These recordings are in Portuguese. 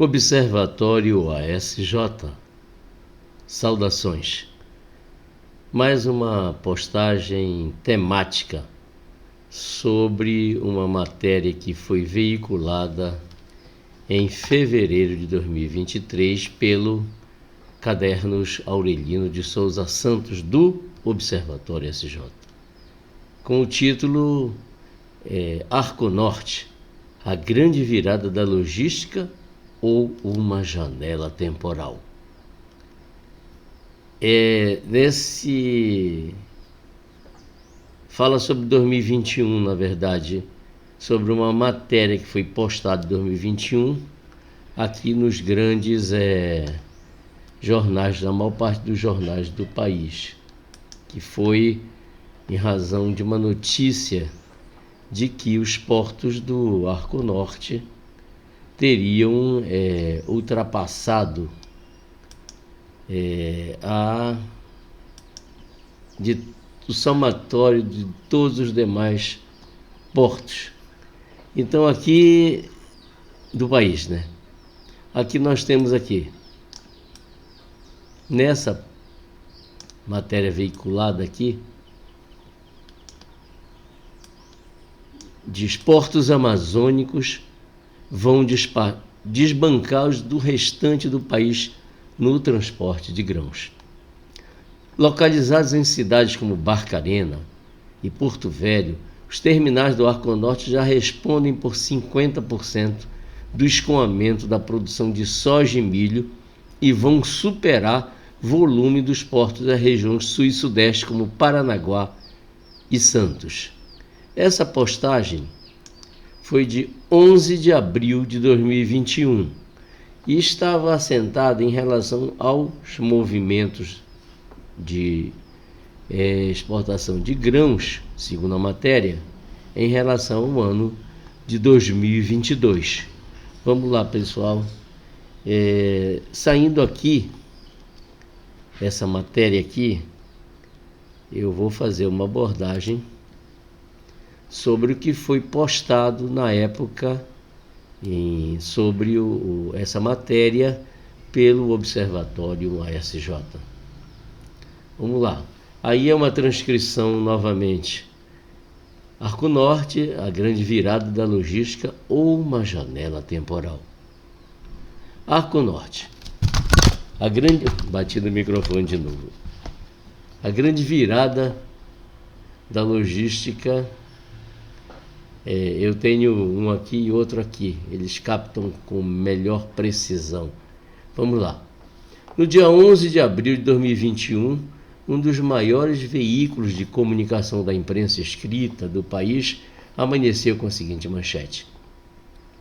Observatório ASJ. Saudações. Mais uma postagem temática sobre uma matéria que foi veiculada em fevereiro de 2023 pelo Cadernos Aurelino de Souza Santos do Observatório ASJ, com o título Arco Norte, a grande virada da logística ou uma janela temporal. Fala sobre 2021, na verdade, sobre uma matéria que foi postada em 2021 aqui nos grandes jornais, na maior parte dos jornais do país, que foi em razão de uma notícia de que os portos do Arco Norte teriam ultrapassado o somatório de todos os demais portos. Então aqui do país, né? Aqui nós temos nessa matéria veiculada aqui, diz: portos amazônicos vão desbancar os do restante do país no transporte de grãos. Localizados em cidades como Barcarena e Porto Velho, os terminais do Arco Norte já respondem por 50% do escoamento da produção de soja e milho e vão superar volume dos portos das regiões sul e sudeste, como Paranaguá e Santos. Essa postagem foi de 11 de abril de 2021 e estava assentada em relação aos movimentos de exportação de grãos, segundo a matéria, em relação ao ano de 2022. Vamos lá, pessoal. Saindo aqui, essa matéria aqui, eu vou fazer uma abordagem sobre o que foi postado na época sobre essa matéria pelo Observatório ASJ. Vamos lá. Aí é uma transcrição novamente. Arco Norte, a grande virada da logística ou uma janela temporal. Arco Norte. Bati no microfone de novo. A grande virada da logística. Eu tenho um aqui e outro aqui. Eles captam com melhor precisão. Vamos lá. No dia 11 de abril de 2021, um dos maiores veículos de comunicação da imprensa escrita do país amanheceu com a seguinte manchete: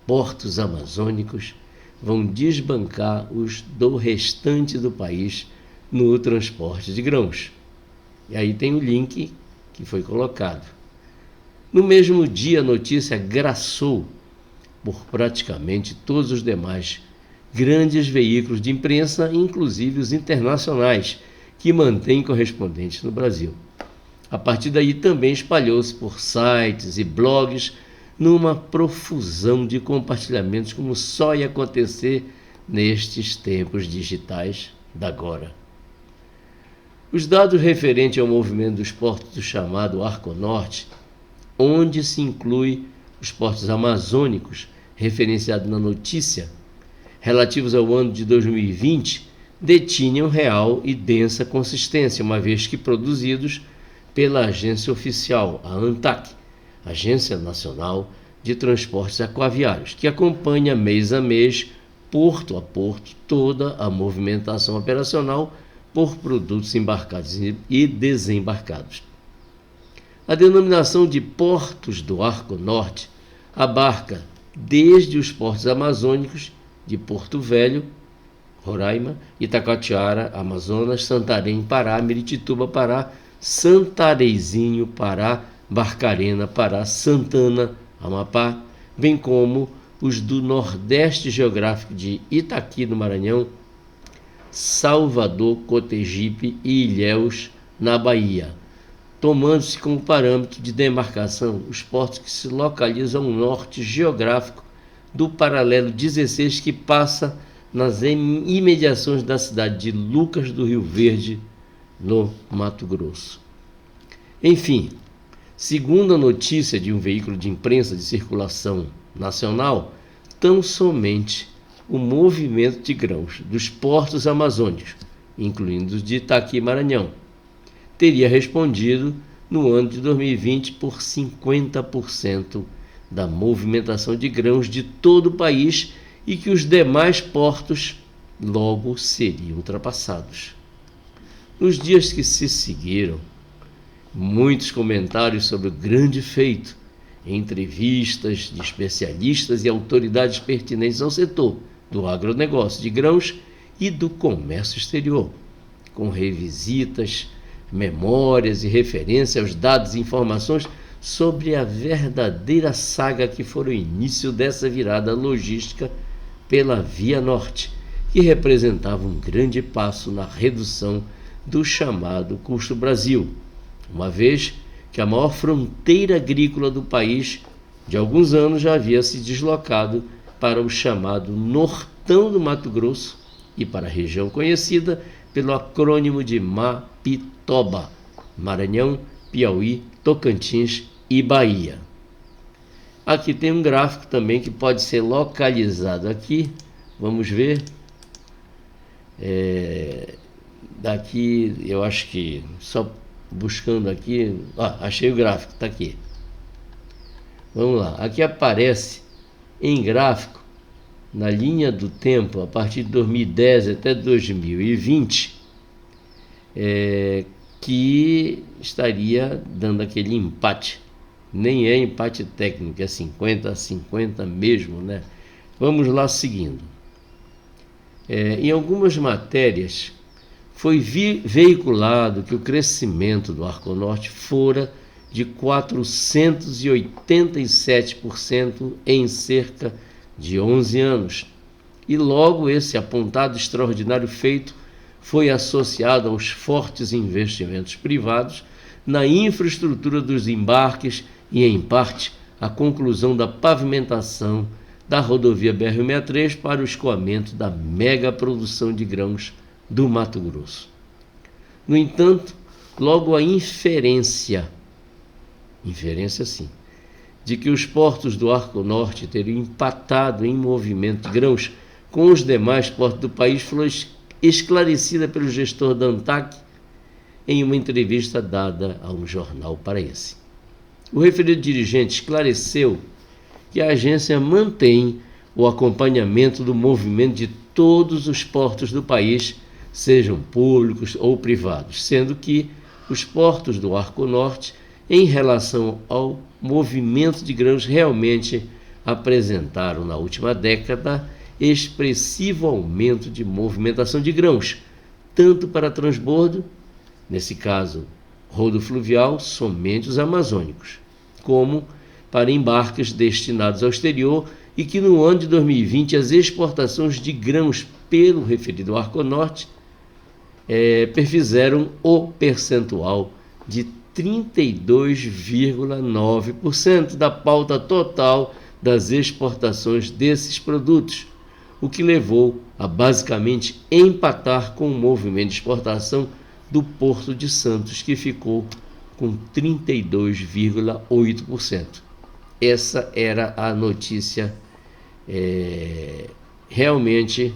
portos amazônicos vão desbancar os do restante do país no transporte de grãos. E aí tem o link que foi colocado. No mesmo dia, a notícia graçou por praticamente todos os demais grandes veículos de imprensa, inclusive os internacionais, que mantêm correspondentes no Brasil. A partir daí também espalhou-se por sites e blogs numa profusão de compartilhamentos, como só ia acontecer nestes tempos digitais da agora. Os dados referentes ao movimento dos portos do chamado Arco Norte, onde se inclui os portos amazônicos referenciados na notícia, relativos ao ano de 2020, detinham real e densa consistência, uma vez que produzidos pela agência oficial, a ANTAQ, Agência Nacional de Transportes Aquaviários, que acompanha mês a mês, porto a porto, toda a movimentação operacional por produtos embarcados e desembarcados. A denominação de portos do Arco Norte abarca desde os portos amazônicos de Porto Velho, Roraima, Itacoatiara, Amazonas, Santarém, Pará, Miritituba, Pará, Santarezinho, Pará, Barcarena, Pará, Santana, Amapá, bem como os do Nordeste geográfico de Itaqui, no Maranhão, Salvador, Cotegipe e Ilhéus, na Bahia, tomando-se como parâmetro de demarcação os portos que se localizam ao norte geográfico do paralelo 16 que passa nas imediações da cidade de Lucas do Rio Verde, no Mato Grosso. Enfim, segundo a notícia de um veículo de imprensa de circulação nacional, tão somente o movimento de grãos dos portos amazônicos, incluindo os de Itaqui, Maranhão, teria respondido no ano de 2020 por 50% da movimentação de grãos de todo o país e que os demais portos logo seriam ultrapassados. Nos dias que se seguiram, muitos comentários sobre o grande feito, entrevistas de especialistas e autoridades pertinentes ao setor do agronegócio de grãos e do comércio exterior, com revisitas, memórias e referência aos dados e informações sobre a verdadeira saga que foi o início dessa virada logística pela Via Norte, que representava um grande passo na redução do chamado Custo Brasil, uma vez que a maior fronteira agrícola do país, de alguns anos, já havia se deslocado para o chamado Nortão do Mato Grosso e para a região conhecida pelo acrônimo de MAPITOBA, Maranhão, Piauí, Tocantins e Bahia. Aqui tem um gráfico também que pode ser localizado aqui, vamos ver. Daqui, eu acho que só buscando aqui, achei o gráfico, está aqui. Vamos lá, aqui aparece em gráfico, na linha do tempo, a partir de 2010 até 2020, que estaria dando aquele empate. Nem é empate técnico, é 50-50 mesmo, né? Vamos lá seguindo. Em algumas matérias foi veiculado que o crescimento do Arconorte fora de 487% em cerca de 11 anos. E logo esse apontado extraordinário feito foi associado aos fortes investimentos privados na infraestrutura dos embarques e, em parte, a conclusão da pavimentação da rodovia BR-163 para o escoamento da mega produção de grãos do Mato Grosso. No entanto, logo a inferência sim, de que os portos do Arco Norte teriam empatado em movimento de grãos com os demais portos do país foi esclarecida pelo gestor da ANTAQ em uma entrevista dada a um jornal paraense. O referido dirigente esclareceu que a agência mantém o acompanhamento do movimento de todos os portos do país, sejam públicos ou privados, sendo que os portos do Arco Norte, em relação ao movimento de grãos, realmente apresentaram na última década expressivo aumento de movimentação de grãos, tanto para transbordo, nesse caso rodo fluvial, somente os amazônicos, como para embarques destinados ao exterior, e que no ano de 2020 as exportações de grãos pelo referido Arco Norte perfizeram o percentual de 32,9% da pauta total das exportações desses produtos, o que levou a basicamente empatar com o movimento de exportação do Porto de Santos, que ficou com 32,8%. Essa era a notícia realmente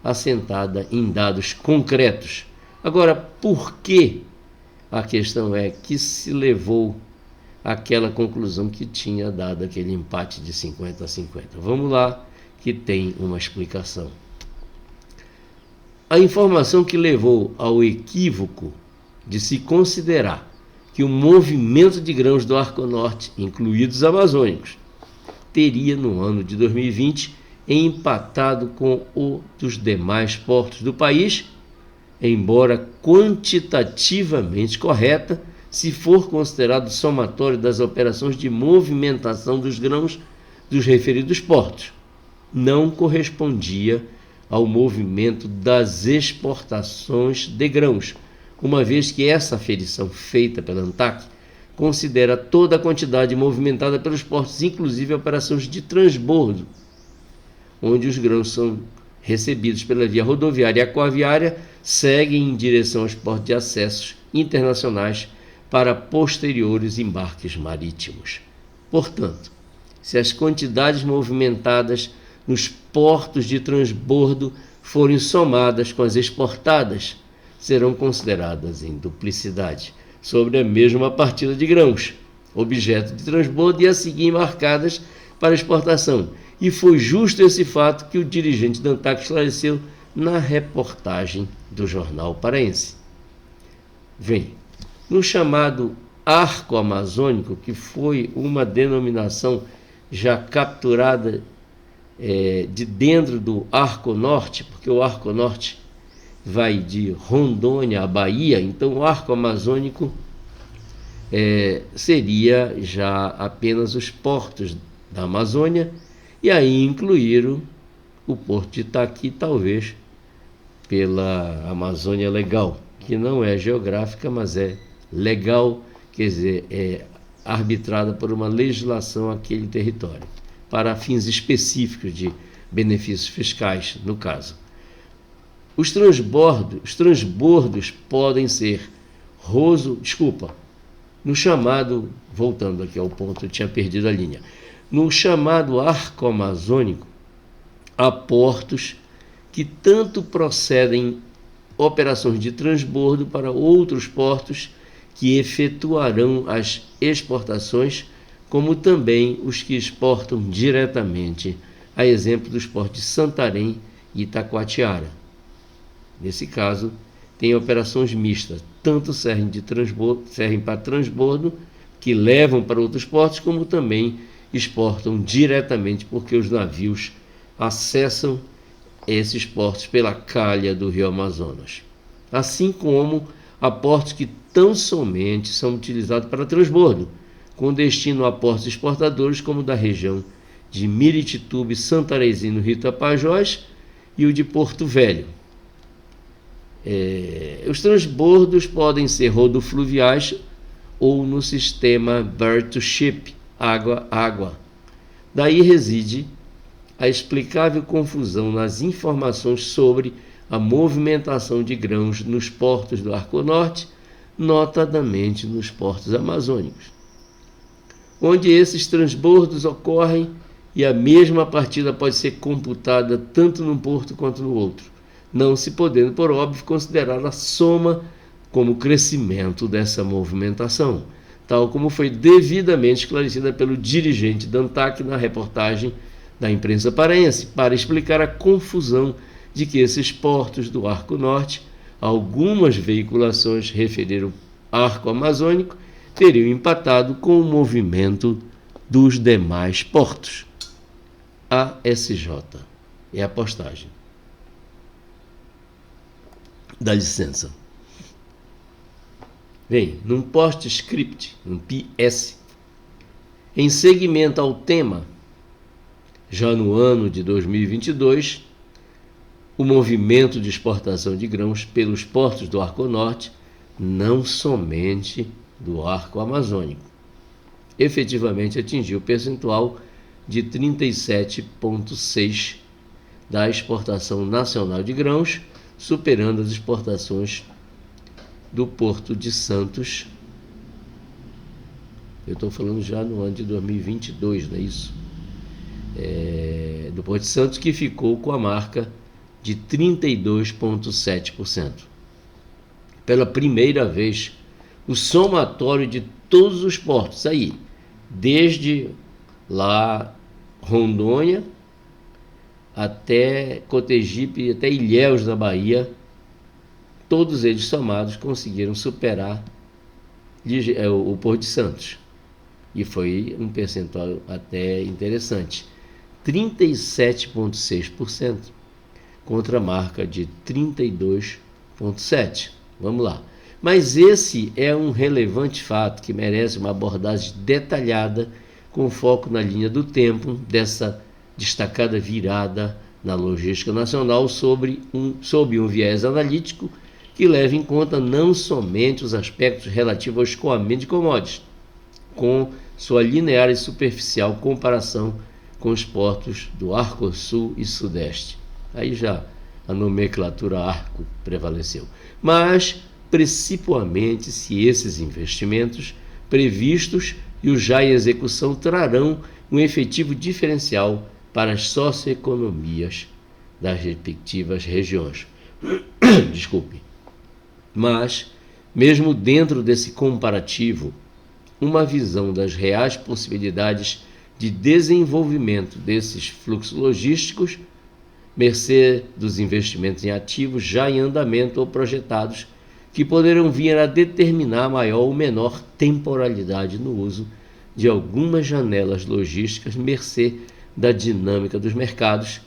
assentada em dados concretos. Agora, por que a questão é que se levou àquela conclusão que tinha dado aquele empate de 50-50? Vamos lá, que tem uma explicação. A informação que levou ao equívoco de se considerar que o movimento de grãos do Arco Norte, incluídos os amazônicos, teria no ano de 2020 empatado com o dos demais portos do país, embora quantitativamente correta, se for considerado o somatório das operações de movimentação dos grãos dos referidos portos, não correspondia ao movimento das exportações de grãos, uma vez que essa aferição feita pela ANTAQ considera toda a quantidade movimentada pelos portos, inclusive operações de transbordo, onde os grãos são recebidos pela via rodoviária e aquaviária, seguem em direção aos portos de acessos internacionais para posteriores embarques marítimos. Portanto, se as quantidades movimentadas nos portos de transbordo forem somadas com as exportadas, serão consideradas em duplicidade sobre a mesma partida de grãos, objeto de transbordo, e a seguir embarcadas para exportação. E foi justo esse fato que o dirigente da ANTAC esclareceu na reportagem do Jornal Paraense. No chamado Arco Amazônico, que foi uma denominação já capturada de dentro do Arco Norte, porque o Arco Norte vai de Rondônia à Bahia, então o Arco Amazônico seria já apenas os portos da Amazônia, e aí incluíram o porto de Itaqui, talvez pela Amazônia Legal, que não é geográfica, mas é legal, quer dizer, é arbitrada por uma legislação aquele território, para fins específicos de benefícios fiscais, no caso. Os transbordos podem ser no chamado, voltando aqui ao ponto, eu tinha perdido a linha, no chamado Arco Amazônico, há portos que tanto procedem operações de transbordo para outros portos que efetuarão as exportações, como também os que exportam diretamente, a exemplo dos portos de Santarém e Itacoatiara. Nesse caso, tem operações mistas, tanto servem para transbordo, que levam para outros portos, como também exportam diretamente, porque os navios acessam esses portos pela calha do rio Amazonas. Assim como há portos que tão somente são utilizados para transbordo, com destino a portos exportadores, como o da região de Miritituba e Santarezinho, no Rio Tapajós, e o de Porto Velho. Os transbordos podem ser rodofluviais ou no sistema Bird to Ship, água-água. Daí reside a explicável confusão nas informações sobre a movimentação de grãos nos portos do Arco Norte, notadamente nos portos amazônicos, onde esses transbordos ocorrem e a mesma partida pode ser computada tanto num porto quanto no outro, não se podendo, por óbvio, considerar a soma como crescimento dessa movimentação, tal como foi devidamente esclarecida pelo dirigente da ANTAC na reportagem da imprensa paraense, para explicar a confusão de que esses portos do Arco Norte, algumas veiculações referiram Arco Amazônico, teriam empatado com o movimento dos demais portos. ASJ é a postagem. Dá licença. Num postscript, num PS, em seguimento ao tema, já no ano de 2022, o movimento de exportação de grãos pelos portos do Arco Norte, não somente do Arco Amazônico, efetivamente atingiu o percentual de 37,6% da exportação nacional de grãos, superando as exportações do Porto de Santos. Eu estou falando já no ano de 2022, não é isso? Do Porto de Santos, que ficou com a marca de 32,7%. Pela primeira vez, o somatório de todos os portos aí, desde lá Rondônia até Cotegipe, até Ilhéus, na Bahia, todos eles somados conseguiram superar o Porto de Santos. E foi um percentual até interessante. 37,6% contra a marca de 32,7%. Vamos lá. Mas esse é um relevante fato que merece uma abordagem detalhada, com foco na linha do tempo dessa destacada virada na logística nacional sob um viés analítico que leva em conta não somente os aspectos relativos ao escoamento de commodities, com sua linear e superficial comparação com os portos do Arco Sul e Sudeste. Aí já a nomenclatura Arco prevaleceu. Mas, principalmente, se esses investimentos previstos e os já em execução trarão um efetivo diferencial para as socioeconomias das respectivas regiões. Desculpe. Mas, mesmo dentro desse comparativo, uma visão das reais possibilidades de desenvolvimento desses fluxos logísticos, mercê dos investimentos em ativos já em andamento ou projetados, que poderão vir a determinar maior ou menor temporalidade no uso de algumas janelas logísticas, mercê da dinâmica dos mercados,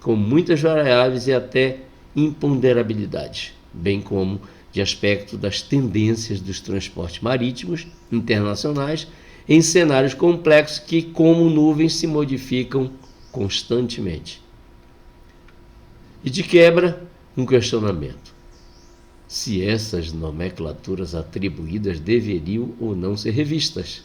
com muitas variáveis e até imponderabilidades, bem como de aspecto das tendências dos transportes marítimos internacionais em cenários complexos que, como nuvens, se modificam constantemente. E de quebra, um questionamento: se essas nomenclaturas atribuídas deveriam ou não ser revistas,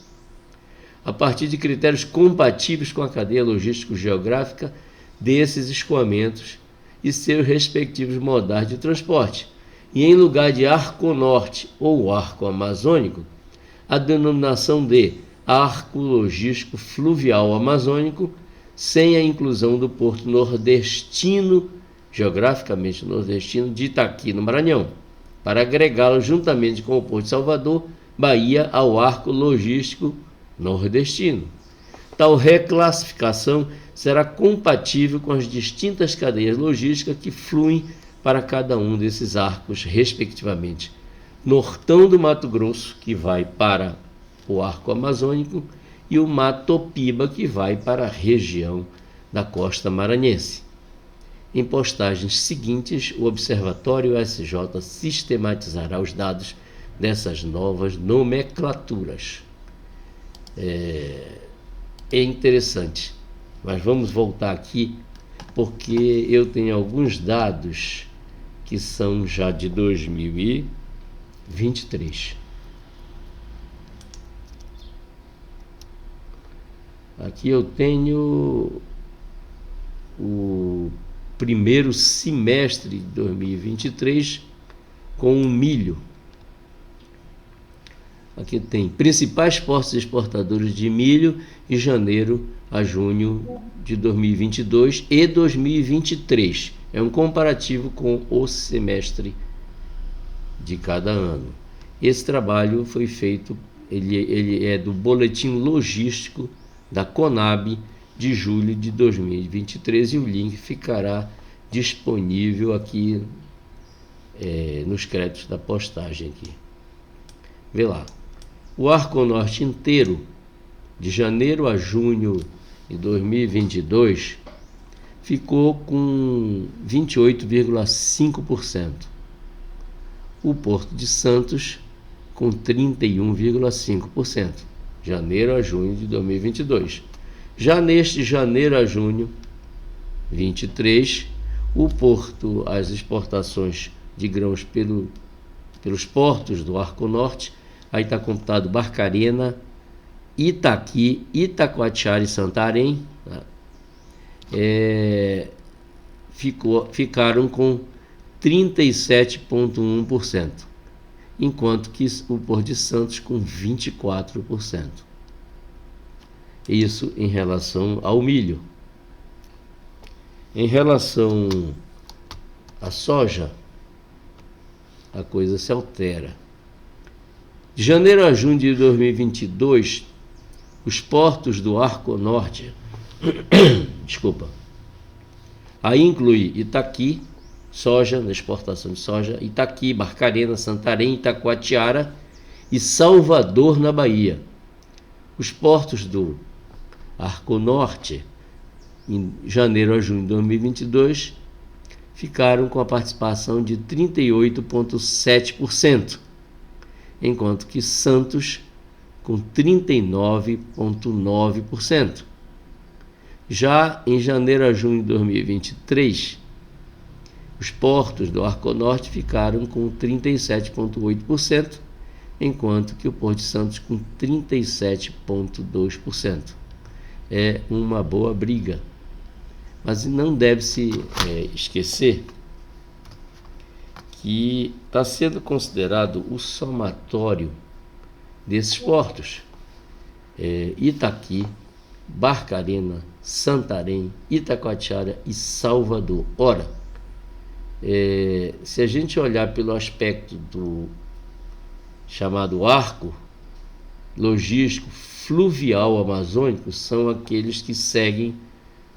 a partir de critérios compatíveis com a cadeia logístico-geográfica desses escoamentos e seus respectivos modais de transporte, e em lugar de Arco Norte ou Arco Amazônico, a denominação de Arco Logístico Fluvial Amazônico, sem a inclusão do porto nordestino, geograficamente nordestino, de Itaqui, no Maranhão, para agregá-lo juntamente com o porto de Salvador, Bahia, ao Arco Logístico Nordestino. Tal reclassificação será compatível com as distintas cadeias logísticas que fluem para cada um desses arcos, respectivamente. Nortão do Mato Grosso, que vai para o Arco Amazônico, e o Matopiba, que vai para a região da costa maranhense. Em postagens seguintes, o Observatório SJ sistematizará os dados dessas novas nomenclaturas. É interessante, mas vamos voltar aqui, porque eu tenho alguns dados que são já de 2023. Aqui eu tenho o primeiro semestre de 2023 com o milho. Aqui tem principais portos exportadores de milho de janeiro a junho de 2022 e 2023. É um comparativo com o semestre de cada ano. Esse trabalho foi feito, ele é do Boletim Logístico da Conab de julho de 2023 e o link ficará disponível aqui nos créditos da postagem aqui. Vê lá. O Arco Norte inteiro, de janeiro a junho de 2022, ficou com 28,5%. O Porto de Santos com 31,5%, janeiro a junho de 2022. Já neste janeiro a junho 23, o Porto, as exportações de grãos pelos portos do Arco Norte, aí está computado Barcarena, Itaqui, Itacoatiara e Santarém, ficaram com 37,1%, enquanto que o Porto de Santos com 24%. Isso em relação ao milho. Em relação à soja, a coisa se altera. De janeiro a junho de 2022, os portos do Arco Norte, aí inclui Itaqui, soja, na exportação de soja, Itaqui, Barcarena, Santarém, Itacoatiara e Salvador, na Bahia. Os portos do Arco Norte, em janeiro a junho de 2022, ficaram com a participação de 38,7%, enquanto que Santos com 39,9%. Já em janeiro a junho de 2023, os portos do Arco Norte ficaram com 37,8%, enquanto que o Porto de Santos com 37,2%. é uma boa briga. Mas não deve-se esquecer que está sendo considerado o somatório desses portos. Itaqui, Barcarena, Santarém, Itacoatiara e Salvador. Ora, se a gente olhar pelo aspecto do chamado arco logístico fluvial amazônico, são aqueles que seguem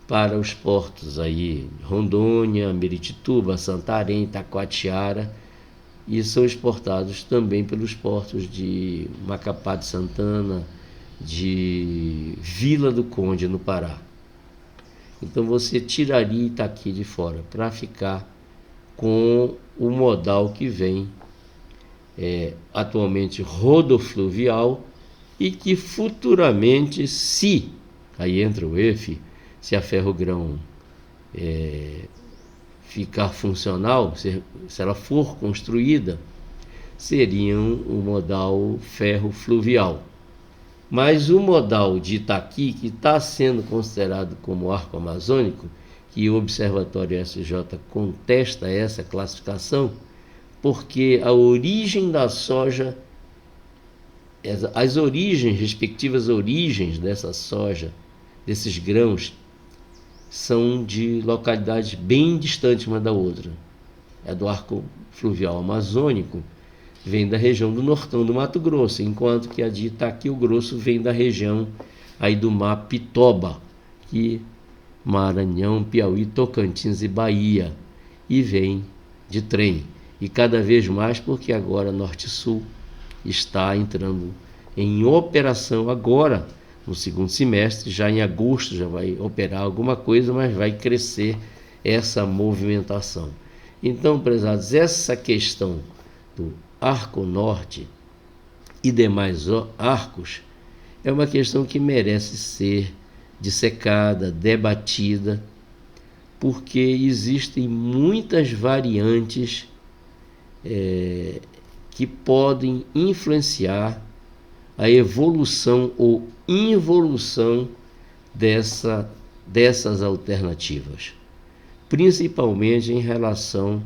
para os portos aí, Rondônia, Miritituba, Santarém, Itacoatiara, e são exportados também pelos portos de Macapá de Santana, de Vila do Conde, no Pará. Então você tiraria Itaqui de fora para ficar com o modal que vem atualmente rodofluvial e que futuramente, se aí entra o EF, se a Ferrogrão ficar funcional, se ela for construída, seriam o modal ferro-fluvial. Mas o modal de Itaqui, que está sendo considerado como arco amazônico, que o Observatório SJ contesta essa classificação, porque a origem da soja, as origens, respectivas origens dessa soja, desses grãos, são de localidades bem distantes uma da outra. Do arco fluvial amazônico, vem da região do Nortão do Mato Grosso, enquanto que a de Itaqui, o Grosso, vem da região aí do Mar Pitoba, que Maranhão, Piauí, Tocantins e Bahia, e vem de trem. E cada vez mais, porque agora Norte-Sul está entrando em operação agora, no segundo semestre, já em agosto já vai operar alguma coisa, mas vai crescer essa movimentação. Então, prezados, essa questão do Arco Norte e demais arcos é uma questão que merece ser dissecada, debatida, porque existem muitas variantes que podem influenciar a evolução ou involução dessas alternativas, principalmente em relação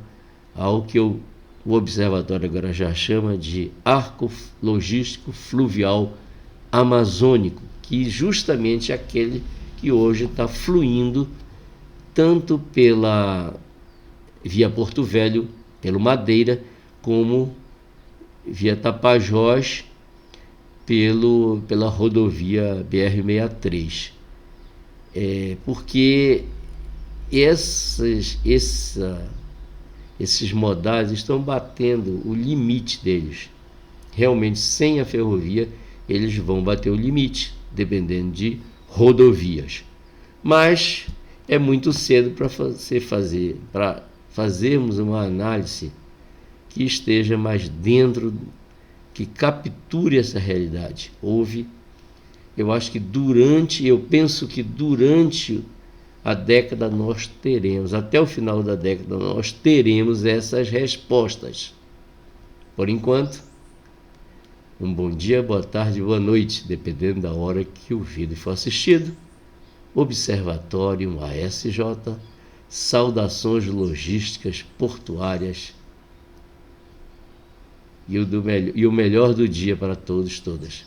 ao que o Observatório agora já chama de arco logístico fluvial amazônico, que justamente é aquele que hoje está fluindo tanto pela via Porto Velho, pelo Madeira, como via Tapajós, pela rodovia BR-63. Porque esses modais estão batendo o limite deles. Realmente, sem a ferrovia, eles vão bater o limite, dependendo de rodovias. Mas é muito cedo para fazermos uma análise que esteja mais dentro, que capture essa realidade. Eu penso que durante a década nós teremos, até o final da década, nós teremos essas respostas. Por enquanto, um bom dia, boa tarde, boa noite, dependendo da hora que o vídeo for assistido. Observatório ASJ, saudações logísticas portuárias e o melhor do dia para todos e todas.